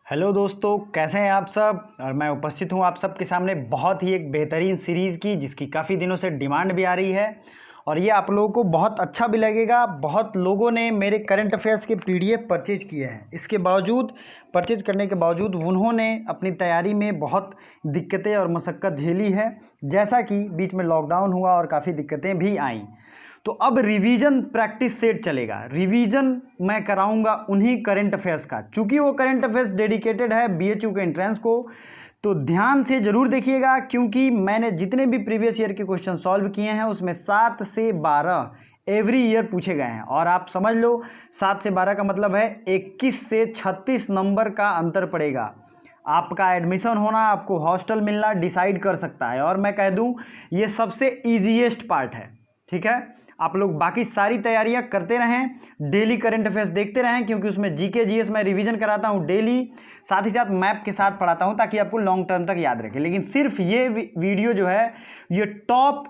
Hello दोस्तों, कैसे हैं आप सब। और मैं उपस्थित हूं आप सबके सामने बहुत ही एक बेहतरीन सीरीज़ की, जिसकी काफ़ी दिनों से डिमांड भी आ रही है और ये आप लोगों को बहुत अच्छा भी लगेगा। बहुत लोगों ने मेरे करंट अफेयर्स के पीडीएफ परचेज किए हैं। इसके बावजूद परचेज करने के बावजूद उन्होंने अपनी तैयारी में बहुत दिक्कतें और मशक्क़त झेली है, जैसा कि बीच में लॉकडाउन हुआ और काफ़ी दिक्कतें भी आईं। तो अब रिवीजन प्रैक्टिस सेट चलेगा। रिवीजन मैं कराऊंगा उन्हीं करंट अफेयर्स का, चूंकि वो करंट अफेयर्स डेडिकेटेड है बीएचयू के एंट्रेंस को। तो ध्यान से जरूर देखिएगा, क्योंकि मैंने जितने भी प्रीवियस ईयर के क्वेश्चन सॉल्व किए हैं उसमें 7 से 12 एवरी ईयर पूछे गए हैं। और आप समझ लो 7 से 12 का मतलब है 21 से 36 नंबर का अंतर पड़ेगा। आपका एडमिशन होना, आपको हॉस्टल मिलना डिसाइड कर सकता है। और मैं कह दूं ये सबसे ईजीएस्ट पार्ट है। ठीक है, आप लोग बाकी सारी तैयारियां करते रहें, डेली करंट अफेयर्स देखते रहें, क्योंकि उसमें जीके जीएस मैं रिवीजन कराता हूं डेली, साथ ही साथ मैप के साथ पढ़ाता हूं, ताकि आपको लॉन्ग टर्म तक याद रखे। लेकिन सिर्फ ये वीडियो जो है ये टॉप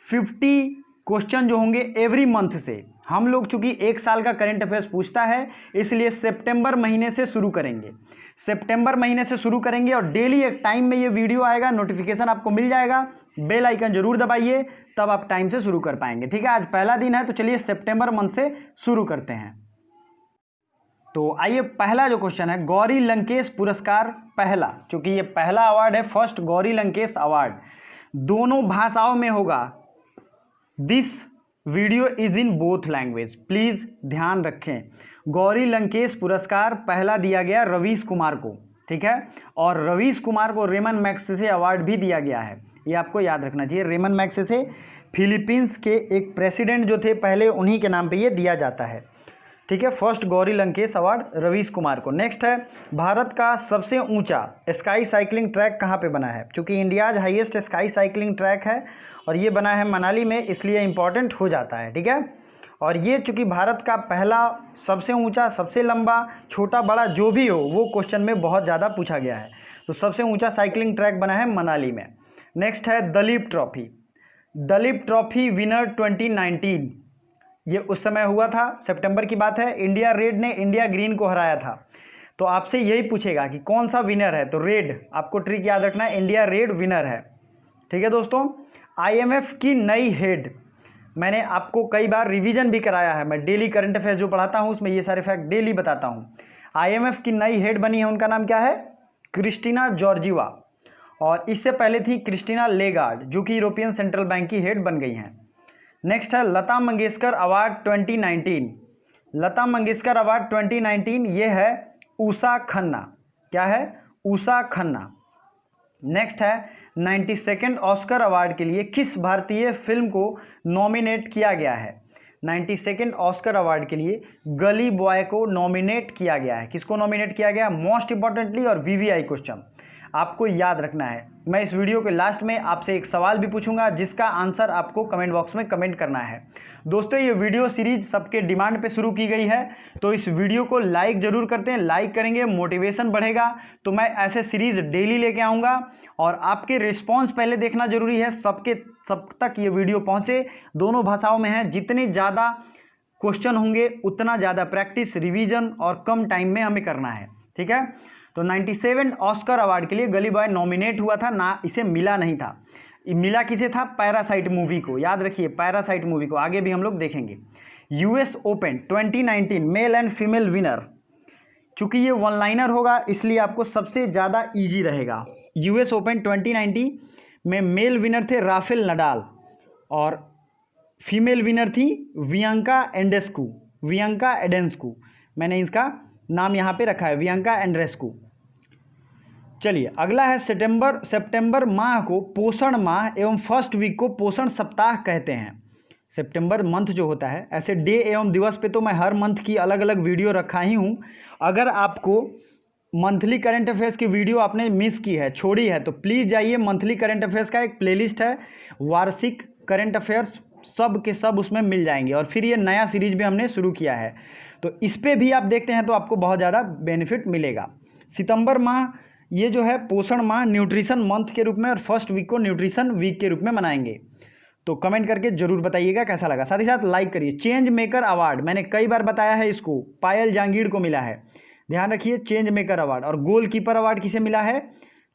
50 क्वेश्चन जो होंगे एवरी मंथ से। हम लोग चूंकि एक साल का करंट अफेयर्स पूछता है, इसलिए सितंबर महीने से शुरू करेंगे। सितंबर महीने से शुरू करेंगे और डेली एक टाइम में ये वीडियो आएगा, नोटिफिकेशन आपको मिल जाएगा। बेल आइकन जरूर दबाइए, तब आप टाइम से शुरू कर पाएंगे। ठीक है, आज पहला दिन है, तो चलिए सितंबर मंथ से शुरू करते हैं। तो आइए, पहला जो क्वेश्चन है, गौरी लंकेश पुरस्कार पहला, चूंकि ये पहला अवार्ड है, फर्स्ट गौरी लंकेश अवार्ड दोनों भाषाओं में होगा। This video is in both language, please ध्यान रखें। गौरी लंकेश पुरस्कार पहला दिया गया रवीश कुमार को। ठीक है, और रवीश कुमार को रेमन मैग्सेसे अवार्ड भी दिया गया है, ये आपको याद रखना चाहिए। रेमन मैग्सेसे फिलीपींस के एक प्रेसिडेंट जो थे पहले, उन्हीं के नाम पे ये दिया जाता है। ठीक है, फर्स्ट गौरी लंकेश अवार्ड रवीश कुमार को। नेक्स्ट है, भारत का सबसे ऊंचा स्काई साइकिलिंग ट्रैक कहाँ पे बना है। चूँकि India's highest sky cycling track है और ये बना है मनाली में, इसलिए इंपॉर्टेंट हो जाता है। ठीक है, और ये चूँकि भारत का पहला सबसे ऊंचा, सबसे लंबा, छोटा बड़ा जो भी हो, वो क्वेश्चन में बहुत ज़्यादा पूछा गया है। तो सबसे ऊंचा साइकिलिंग ट्रैक बना है मनाली में। नेक्स्ट है Duleep trophy. Duleep trophy winner 2019, ये उस समय हुआ था, सितंबर की बात है। इंडिया रेड ने इंडिया ग्रीन को हराया था। तो आपसे यही पूछेगा कि कौन सा विनर है, तो रेड, आपको ट्रिक याद रखना है, इंडिया रेड विनर है। ठीक है दोस्तों, आईएमएफ की नई हेड, मैंने आपको कई बार रिवीजन भी कराया है। मैं डेली करंट अफेयर्स जो पढ़ाता हूँ उसमें ये सारे फैक्ट डेली बताता हूँ। आईएमएफ की नई हेड बनी है, उनका नाम क्या है, क्रिस्टीना जॉर्जिवा। और इससे पहले थी क्रिस्टीना लेगार्ड, जो कि यूरोपियन सेंट्रल बैंक की हेड बन गई हैं। नेक्स्ट है लता मंगेशकर अवार्ड 2019। लता मंगेशकर अवार्ड 2019 ये है उषा खन्ना। क्या है, उषा खन्ना। नेक्स्ट है 92nd ऑस्कर अवार्ड के लिए किस भारतीय फिल्म को नॉमिनेट किया गया है। 92nd ऑस्कर अवार्ड के लिए गली बॉय को नॉमिनेट किया गया है। किसको नॉमिनेट किया गया, मोस्ट इंपॉर्टेंटली और वीवीआई क्वेश्चन आपको याद रखना है। मैं इस वीडियो के लास्ट में आपसे एक सवाल भी पूछूंगा, जिसका आंसर आपको कमेंट बॉक्स में कमेंट करना है। दोस्तों, ये वीडियो सीरीज सबके डिमांड पे शुरू की गई है, तो इस वीडियो को लाइक जरूर करते हैं। लाइक करेंगे, मोटिवेशन बढ़ेगा, तो मैं ऐसे सीरीज डेली लेके आऊँगा। और आपके रिस्पॉन्स पहले देखना जरूरी है, सब तक ये वीडियो पहुँचे। दोनों भाषाओं में है, जितने ज़्यादा क्वेश्चन होंगे उतना ज़्यादा प्रैक्टिस, रिवीजन और कम टाइम में हमें करना है। ठीक है, तो 97 ऑस्कर अवार्ड के लिए गली बॉय नॉमिनेट हुआ था ना, इसे मिला नहीं था। मिला किसे था, पैरासाइट मूवी को। याद रखिए, पैरासाइट मूवी को आगे भी हम लोग देखेंगे। US open 2019 male and female winner, चूंकि ये वन लाइनर होगा इसलिए आपको सबसे ज़्यादा इजी रहेगा। यूएस ओपन 2019 में मेल विनर थे राफेल नडाल और फीमेल विनर थी वियांका एंड्रेस्कू। वियांका एडेंस्कू, मैंने इसका नाम यहाँ पे रखा है, वियांका एंड्रेस्कू। चलिए, अगला है सितंबर माह को पोषण माह एवं फर्स्ट वीक को पोषण सप्ताह कहते हैं। सितंबर मंथ जो होता है, ऐसे डे एवं दिवस पे तो मैं हर मंथ की अलग अलग वीडियो रखा ही हूँ। अगर आपको मंथली करंट अफेयर्स की वीडियो आपने मिस की है, छोड़ी है, तो प्लीज़ जाइए, मंथली करंट अफेयर्स का एक प्लेलिस्ट है, वार्षिक करंट अफेयर्स सब के सब उसमें मिल जाएंगे। और फिर ये नया सीरीज भी हमने शुरू किया है, तो इस पर भी आप देखते हैं तो आपको बहुत ज़्यादा बेनिफिट मिलेगा। सितंबर माह ये जो है पोषण माह न्यूट्रिशन मंथ के रूप में, और फर्स्ट वीक को न्यूट्रिशन वीक के रूप में मनाएंगे। तो कमेंट करके जरूर बताइएगा कैसा लगा, साथ ही साथ लाइक करिए। चेंज मेकर अवार्ड मैंने कई बार बताया है, इसको पायल जांगीर को मिला है। ध्यान रखिए, चेंज मेकर अवार्ड। और गोल कीपर अवार्ड किसे मिला है?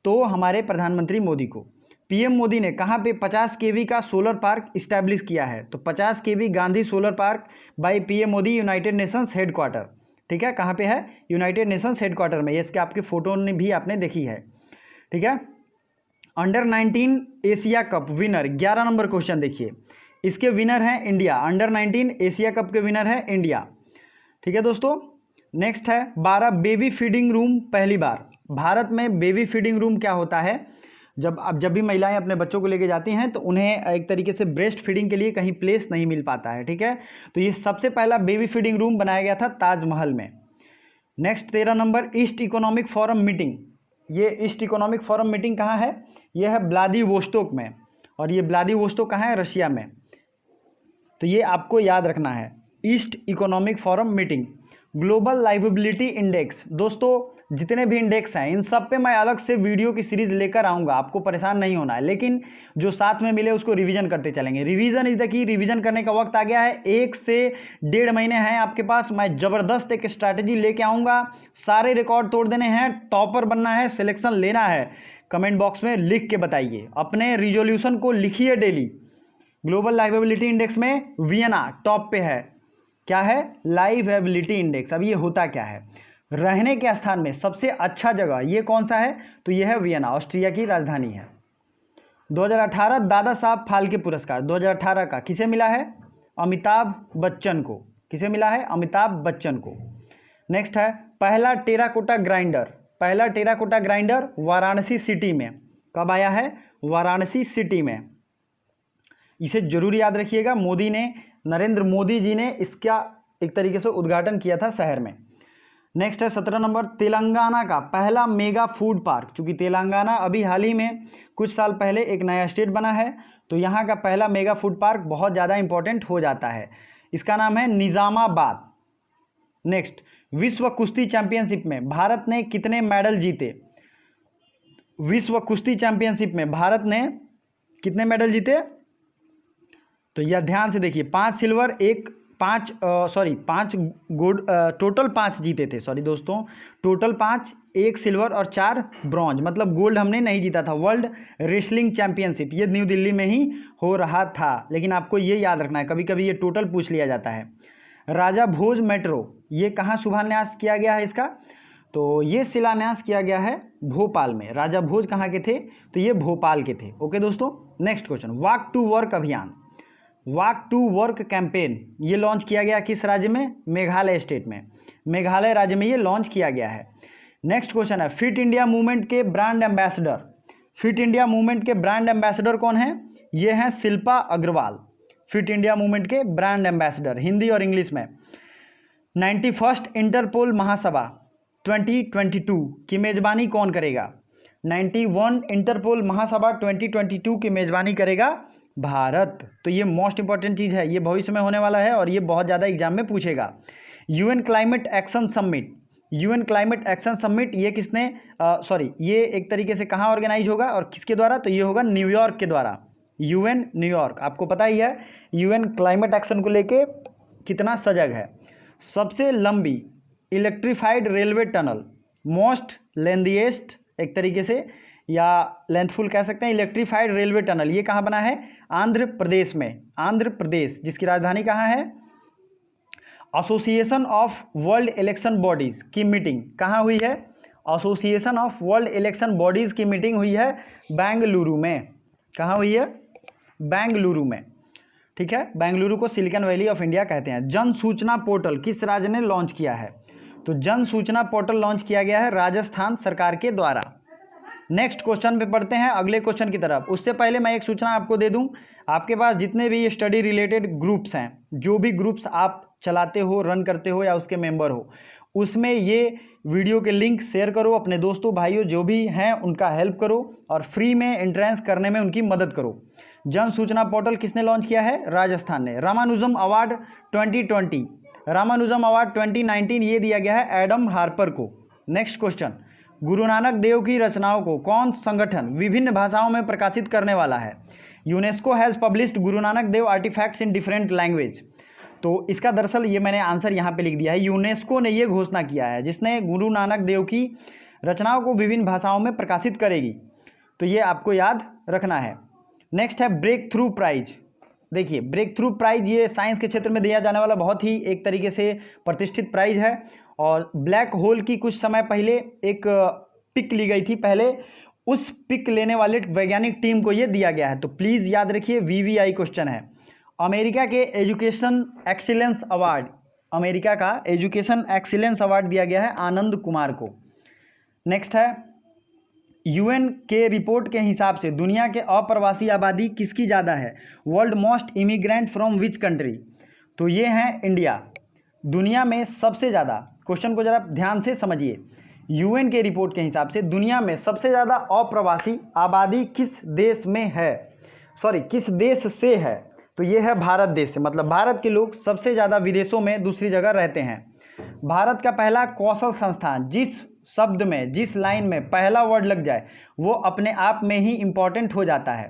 तो हमारे प्रधानमंत्री मोदी को। पीएम मोदी ने कहाँ पे 50 केवी का सोलर पार्क इस्टेब्लिश किया है? तो 50 KV Gandhi solar park by PM Modi, United Nations headquarter. ठीक है, कहाँ पे है? यूनाइटेड नेशंस हेडक्वार्टर में। ये इसके आपके फोटो ने भी आपने देखी है। ठीक है, under 19 Asia cup winner, 11 number question देखिए, इसके विनर हैं इंडिया। अंडर 19 एशिया कप के विनर है इंडिया। ठीक है दोस्तों, नेक्स्ट है 12 बेबी फीडिंग रूम पहली बार। भारत में बेबी फीडिंग रूम क्या होता है? जब भी महिलाएं अपने बच्चों को लेके जाती हैं तो उन्हें एक तरीके से ब्रेस्ट फीडिंग के लिए कहीं प्लेस नहीं मिल पाता है। ठीक है, तो ये सबसे पहला बेबी फीडिंग रूम बनाया गया था ताजमहल में। Next 13 number east economic forum meeting. ये ईस्ट इकोनॉमिक फोरम मीटिंग कहाँ है? ये है व्लादिवोस्तोक में। और ये व्लादिवोस्तोक कहाँ है? रशिया में। तो ये आपको याद रखना है, east economic forum meeting. Global liveability index, दोस्तों जितने भी इंडेक्स हैं इन सब पे मैं अलग से वीडियो की सीरीज लेकर आऊँगा, आपको परेशान नहीं होना है, लेकिन जो साथ में मिले उसको रिवीजन करते चलेंगे। Revision is the key, revision करने का वक्त आ गया है। 1 से 1.5 महीने हैं आपके पास। मैं ज़बरदस्त एक स्ट्रैटेजी लेके आऊँगा, सारे रिकॉर्ड तोड़ देने हैं, टॉपर बनना है, सिलेक्शन लेना है। कमेंट बॉक्स में लिख के बताइए, अपने रिजोल्यूशन को लिखिए डेली। ग्लोबल लाइवेबिलिटी इंडेक्स में वियना टॉप पे है। क्या है? Liveability index. अब ये होता क्या है? रहने के स्थान में सबसे अच्छा जगह ये कौन सा है? तो ये है वियना, ऑस्ट्रिया की राजधानी है। 2018 दादा साहब फाल्के पुरस्कार 2018 का किसे मिला है? अमिताभ बच्चन को। किसे मिला है? अमिताभ बच्चन को। नेक्स्ट है पहला टेराकोटा ग्राइंडर। पहला टेराकोटा ग्राइंडर वाराणसी सिटी में। कब आया है? वाराणसी सिटी में। इसे जरूर याद रखिएगा, नरेंद्र मोदी जी ने इसका एक तरीके से उद्घाटन किया था शहर में। नेक्स्ट है 17 नंबर तेलंगाना का पहला मेगा फूड पार्क। चूंकि तेलंगाना अभी हाल ही में कुछ साल पहले एक नया स्टेट बना है, तो यहाँ का पहला मेगा फूड पार्क बहुत ज़्यादा इंपॉर्टेंट हो जाता है। इसका नाम है निज़ामाबाद। नेक्स्ट, विश्व कुश्ती चैंपियनशिप में भारत ने कितने मेडल जीते? विश्व कुश्ती चैंपियनशिप में भारत ने कितने मेडल जीते? तो यह ध्यान से देखिए, 5 सिल्वर, 5 गोल्ड, टोटल 5 जीते थे। सॉरी दोस्तों, टोटल 5, 1 सिल्वर और 4 ब्रॉन्ज, मतलब गोल्ड हमने नहीं जीता था। वर्ल्ड रेसलिंग चैंपियनशिप ये न्यू दिल्ली में ही हो रहा था, लेकिन आपको ये याद रखना है, कभी कभी ये टोटल पूछ लिया जाता है। राजा भोज मेट्रो ये कहाँ शिलान्यास किया गया है इसका? तो ये शिलान्यास किया गया है भोपाल में। राजा भोज कहाँ के थे? तो ये भोपाल के थे। ओके दोस्तों, next question, walk to work अभियान, वॉक टू वर्क कैंपेन ये लॉन्च किया गया किस राज्य में? मेघालय स्टेट में, मेघालय राज्य में ये लॉन्च किया गया है। नेक्स्ट क्वेश्चन है फिट इंडिया मूवमेंट के brand ambassador. Fit India movement के ब्रांड एम्बेसडर कौन है? ये हैं Shilpa Agarwal, Fit India movement के ब्रांड एम्बेसडर, हिंदी और इंग्लिश में। 91st इंटरपोल महासभा 2022 की मेजबानी कौन करेगा? 91 इंटरपोल महासभा 2022 की मेजबानी करेगा भारत। तो ये मोस्ट इंपॉर्टेंट चीज़ है, ये भविष्य में होने वाला है और ये बहुत ज़्यादा एग्जाम में पूछेगा। UN climate action summit, UN climate action summit ये किसने ये एक तरीके से कहाँ ऑर्गेनाइज होगा और किसके द्वारा? तो ये होगा न्यूयॉर्क के द्वारा, यूएन न्यूयॉर्क। आपको पता ही है यूएन क्लाइमेट एक्शन को लेके कितना सजग है। सबसे लंबी electrified railway tunnel, most lengthiest एक तरीके से या लेंथफुल कह सकते हैं, इलेक्ट्रीफाइड रेलवे टनल ये कहाँ बना है? आंध्र प्रदेश में, आंध्र प्रदेश, जिसकी राजधानी कहाँ है? Association of world election bodies की मीटिंग कहाँ हुई है? Association of world election bodies की मीटिंग हुई है बेंगलुरु में। कहाँ हुई है? बेंगलुरु में। ठीक है, बेंगलुरु को सिलिकॉन वैली ऑफ इंडिया कहते हैं। जन सूचना पोर्टल किस राज्य ने लॉन्च किया है? तो जन सूचना पोर्टल लॉन्च किया गया है राजस्थान सरकार के द्वारा। नेक्स्ट क्वेश्चन पे पढ़ते हैं, अगले क्वेश्चन की तरफ। उससे पहले मैं एक सूचना आपको दे दूं, आपके पास जितने भी स्टडी रिलेटेड ग्रुप्स हैं, जो भी ग्रुप्स आप चलाते हो, रन करते हो या उसके मेंबर हो, उसमें ये वीडियो के लिंक शेयर करो, अपने दोस्तों भाइयों जो भी हैं उनका हेल्प करो और फ्री में एंट्रेंस करने में उनकी मदद करो। जन सूचना पोर्टल किसने लॉन्च किया है? राजस्थान ने। रामानुजम अवार्ड 2020, रामानुजम अवार्ड 2019 ये दिया गया है एडम हार्पर को। नेक्स्ट क्वेश्चन, गुरु नानक देव की रचनाओं को कौन संगठन विभिन्न भाषाओं में प्रकाशित करने वाला है? UNESCO has published Guru Nanak Dev artefacts in different language. तो इसका दरअसल ये मैंने आंसर यहाँ पे लिख दिया है। यूनेस्को ने ये घोषणा किया है, जिसने गुरु नानक देव की रचनाओं को विभिन्न भाषाओं में प्रकाशित करेगी। तो ये आपको याद रखना है। नेक्स्ट है ब्रेक थ्रू प्राइज। देखिए, ब्रेक थ्रू प्राइज ये साइंस के क्षेत्र में दिया जाने वाला बहुत ही एक तरीके से प्रतिष्ठित प्राइज है। और ब्लैक होल की कुछ समय पहले एक पिक ली गई थी, पहले उस पिक लेने वाले वैज्ञानिक टीम को ये दिया गया है। तो प्लीज़ याद रखिए, वीवीआई क्वेश्चन है। अमेरिका के एजुकेशन एक्सीलेंस अवार्ड, अमेरिका का एजुकेशन एक्सीलेंस अवार्ड दिया गया है आनंद कुमार को। नेक्स्ट है, यूएन के रिपोर्ट के हिसाब से दुनिया के अप्रवासी आबादी किसकी ज़्यादा है? World most immigrant from which country? तो ये है इंडिया, दुनिया में सबसे ज़्यादा। क्वेश्चन को ज़रा ध्यान से समझिए। यूएन के रिपोर्ट के हिसाब से दुनिया में सबसे ज़्यादा अप्रवासी आबादी किस देश में है, किस देश से है? तो ये है भारत देश से, मतलब भारत के लोग सबसे ज़्यादा विदेशों में दूसरी जगह रहते हैं। भारत का पहला कौशल संस्थान, जिस शब्द में, जिस लाइन में पहला वर्ड लग जाए वो अपने आप में ही इम्पॉर्टेंट हो जाता है।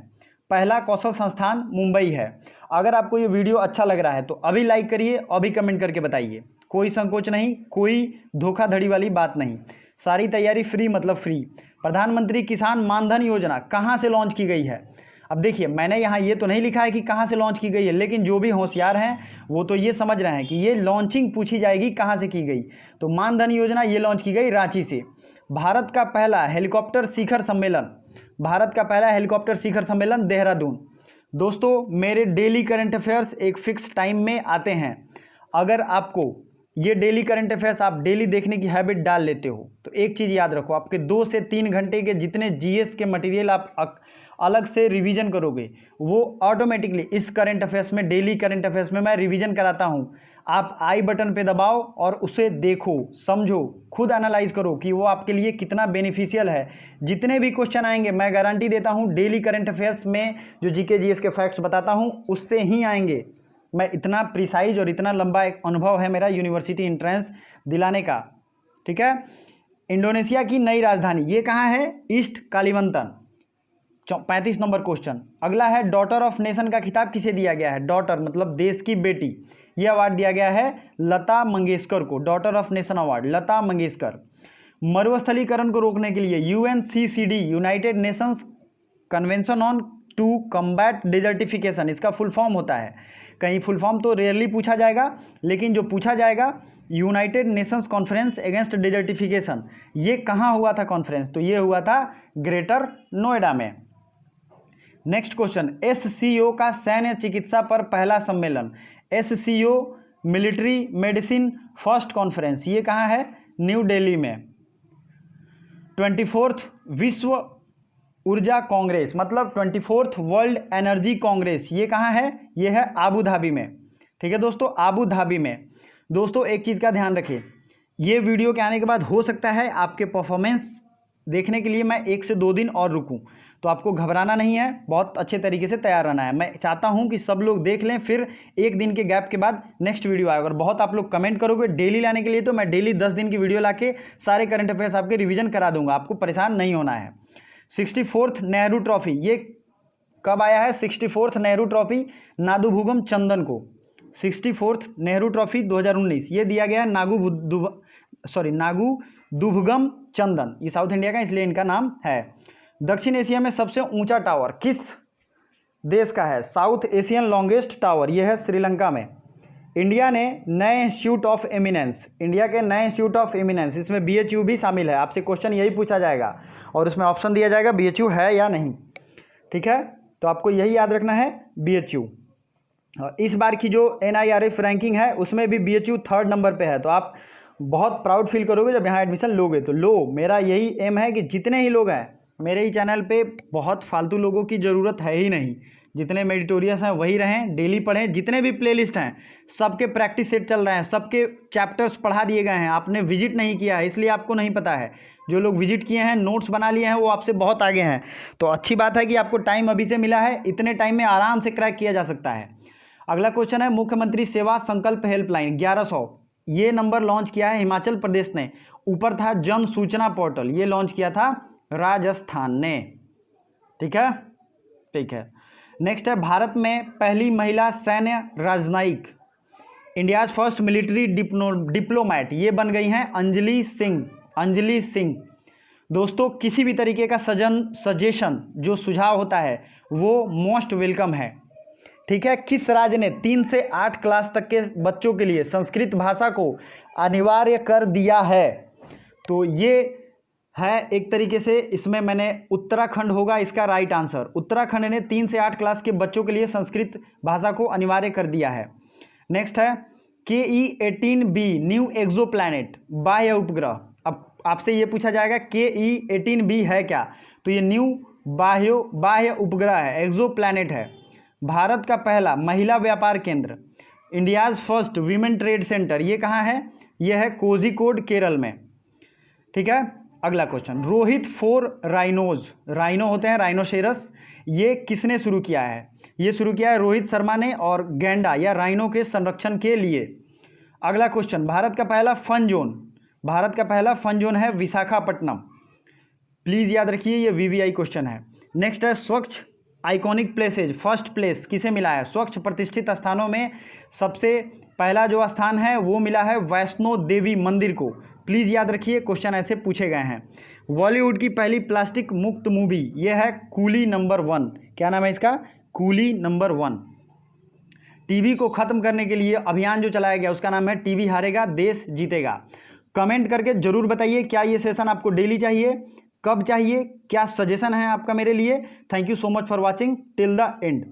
पहला कौशल संस्थान मुंबई है। अगर आपको ये वीडियो अच्छा लग रहा है तो अभी लाइक करिए, अभी कमेंट करके बताइए। कोई संकोच नहीं, कोई धोखाधड़ी वाली बात नहीं, सारी तैयारी फ्री मतलब फ्री। प्रधानमंत्री किसान मानधन योजना कहाँ से लॉन्च की गई है? अब देखिए, मैंने यहाँ ये तो नहीं लिखा है कि कहाँ से लॉन्च की गई है, लेकिन जो भी होशियार हैं वो तो ये समझ रहे हैं कि ये लॉन्चिंग पूछी जाएगी कहाँ से की गई। तो मानधन योजना ये लॉन्च की गई रांची से। भारत का पहला हेलीकॉप्टर शिखर सम्मेलन, भारत का पहला हेलीकॉप्टर शिखर सम्मेलन देहरादून। दोस्तों, मेरे डेली करंट अफेयर्स एक फिक्स टाइम में आते हैं। अगर आपको ये डेली करंट अफेयर्स आप डेली देखने की हैबिट डाल लेते हो तो एक चीज़ याद रखो, आपके 2 से 3 घंटे के जितने जीएस के मटेरियल आप अलग से रिवीजन करोगे वो ऑटोमेटिकली इस करंट अफेयर्स में, डेली करंट अफेयर्स में मैं रिवीजन कराता हूँ। आप आई बटन पे दबाओ और उसे देखो, समझो, खुद एनालाइज करो कि वो आपके लिए कितना बेनिफिशियल है। जितने भी क्वेश्चन आएंगे मैं गारंटी देता हूँ डेली करंट अफेयर्स में जो जीके जीएस के फैक्ट्स बताता हूँ उससे ही आएंगे। मैं इतना प्रिसाइज और इतना लंबा एक अनुभव है मेरा यूनिवर्सिटी एंट्रेंस दिलाने का। ठीक है। इंडोनेशिया की नई राजधानी ये कहाँ है? East Kalimantan. 35 number question. अगला है, डॉटर ऑफ नेशन का खिताब किसे दिया गया है? डॉटर मतलब देश की बेटी। ये अवार्ड दिया गया है लता मंगेशकर को, daughter of nation award Lata Mangeshkar. मरुस्थलीकरण को रोकने के लिए UNCCD, United Nations Convention on to combat desertification, इसका फुल फॉर्म होता है। कहीं फुल फॉर्म तो रेयरली पूछा जाएगा, लेकिन जो पूछा जाएगा United Nations conference against desertification, ये कहाँ हुआ था कॉन्फ्रेंस? तो ये हुआ था ग्रेटर नोएडा में। नेक्स्ट क्वेश्चन, एससीओ का सैन्य चिकित्सा पर पहला सम्मेलन, SCO military medicine first conference, ये कहाँ है? न्यू दिल्ली में। 24th विश्व ऊर्जा कांग्रेस मतलब 24th वर्ल्ड एनर्जी कांग्रेस, ये कहाँ है? ये है आबू धाबी में। ठीक है दोस्तों, आबू धाबी में। दोस्तों एक चीज़ का ध्यान रखिए, ये वीडियो के आने के बाद हो सकता है आपके परफॉर्मेंस देखने के लिए मैं 1 से 2 दिन और रुकूं, तो आपको घबराना नहीं है, बहुत अच्छे तरीके से तैयार रहना है। मैं चाहता हूं कि सब लोग देख लें, फिर 1 दिन के गैप के बाद नेक्स्ट वीडियो आएगा। और बहुत आप लोग कमेंट करोगे डेली लाने के लिए, तो मैं डेली 10 दिन की वीडियो लाके सारे करंट अफेयर्स आपके रिवीजन करा दूंगा, आपको परेशान नहीं होना है। 64th नेहरू ट्रॉफी ये कब आया है? 64th नेहरू ट्रॉफी नादुभुगम चंदन को, 64th नेहरू ट्रॉफी 2019 ये दिया गया है नागू दुभगम चंदन, ये साउथ इंडिया का इसलिए इनका नाम है। दक्षिण एशिया में सबसे ऊंचा टावर किस देश का है? साउथ एशियन लॉन्गेस्ट टावर, ये है श्रीलंका में। इंडिया ने नए इंस्टीट्यूट ऑफ एमिनेंस, इंडिया के नए इंस्टीट्यूट ऑफ एमिनेंस, इसमें बीएचयू भी शामिल है। आपसे क्वेश्चन यही पूछा जाएगा और उसमें ऑप्शन दिया जाएगा बीएचयू है या नहीं। ठीक है, तो आपको यही याद रखना है बीएचयू। इस बार की जो एनआईआरएफ रैंकिंग है उसमें भी बीएचयू 3rd नंबर पे है, तो आप बहुत प्राउड फील करोगे जब यहाँ एडमिशन लोगे। तो मेरा यही एम है कि जितने ही लोग हैं मेरे ही चैनल पे, बहुत फालतू लोगों की ज़रूरत है ही नहीं, जितने मेडिटोरियस हैं वही रहें, डेली पढ़ें। जितने भी प्लेलिस्ट हैं सबके प्रैक्टिस सेट चल रहे हैं, सबके चैप्टर्स पढ़ा दिए गए हैं। आपने विजिट नहीं किया है इसलिए आपको नहीं पता है, जो लोग विजिट किए हैं, नोट्स बना लिए हैं, वो आपसे बहुत आगे हैं। तो अच्छी बात है कि आपको टाइम अभी से मिला है, इतने टाइम में आराम से क्रैक किया जा सकता है। अगला क्वेश्चन है, मुख्यमंत्री सेवा संकल्प हेल्पलाइन 1100 ये नंबर लॉन्च किया है हिमाचल प्रदेश ने। ऊपर था जन सूचना पोर्टल, ये लॉन्च किया था राजस्थान ने। ठीक है, ठीक है। नेक्स्ट है, भारत में पहली महिला सैन्य राजनयिक, इंडियाज़ फर्स्ट मिलिट्री डिप्लोमैट ये बन गई हैं अंजलि सिंह। अंजलि सिंह। दोस्तों किसी भी तरीके का सजेशन जो सुझाव होता है वो मोस्ट वेलकम है। ठीक है। किस राज्य ने 3 से 8 क्लास तक के बच्चों के लिए संस्कृत भाषा को अनिवार्य कर दिया है? तो ये है एक तरीके से, इसमें मैंने उत्तराखंड होगा इसका राइट आंसर। उत्तराखंड ने 3 से 8 क्लास के बच्चों के लिए संस्कृत भाषा को अनिवार्य कर दिया है। नेक्स्ट है KE-18B न्यू एक्सो प्लैनेट बाह्य उपग्रह। अब आपसे ये पूछा जाएगा KE-18B है क्या? तो ये न्यू बाह्य उपग्रह है, एक्सो प्लैनेट है। भारत का पहला महिला व्यापार केंद्र, India's first women trade centre, ये कहाँ है? ये है कोझिकोड केरल में। ठीक है। अगला क्वेश्चन, रोहित 4 राइनोज, राइनो होते हैं राइनोसेरस, ये किसने शुरू किया है? ये शुरू किया है रोहित शर्मा ने, और गैंडा या राइनो के संरक्षण के लिए। अगला क्वेश्चन, भारत का पहला फन जोन, भारत का पहला फन जोन है विशाखापट्टनम। प्लीज़ याद रखिए ये VVI क्वेश्चन है। नेक्स्ट है स्वच्छ आइकॉनिक प्लेसेज, फर्स्ट प्लेस किसे मिला है? स्वच्छ प्रतिष्ठित स्थानों में सबसे पहला जो स्थान है वो मिला है वैष्णो देवी मंदिर को। प्लीज़ याद रखिए क्वेश्चन ऐसे पूछे गए हैं। बॉलीवुड की पहली प्लास्टिक मुक्त मूवी ये है कूली नंबर 1। क्या नाम है इसका? Coolie number 1। टीबी को ख़त्म करने के लिए अभियान जो चलाया गया उसका नाम है टीबी हारेगा देश जीतेगा। कमेंट करके ज़रूर बताइए क्या ये सेशन आपको डेली चाहिए, कब चाहिए, क्या सजेशन है आपका मेरे लिए। Thank you so much for watching till the end.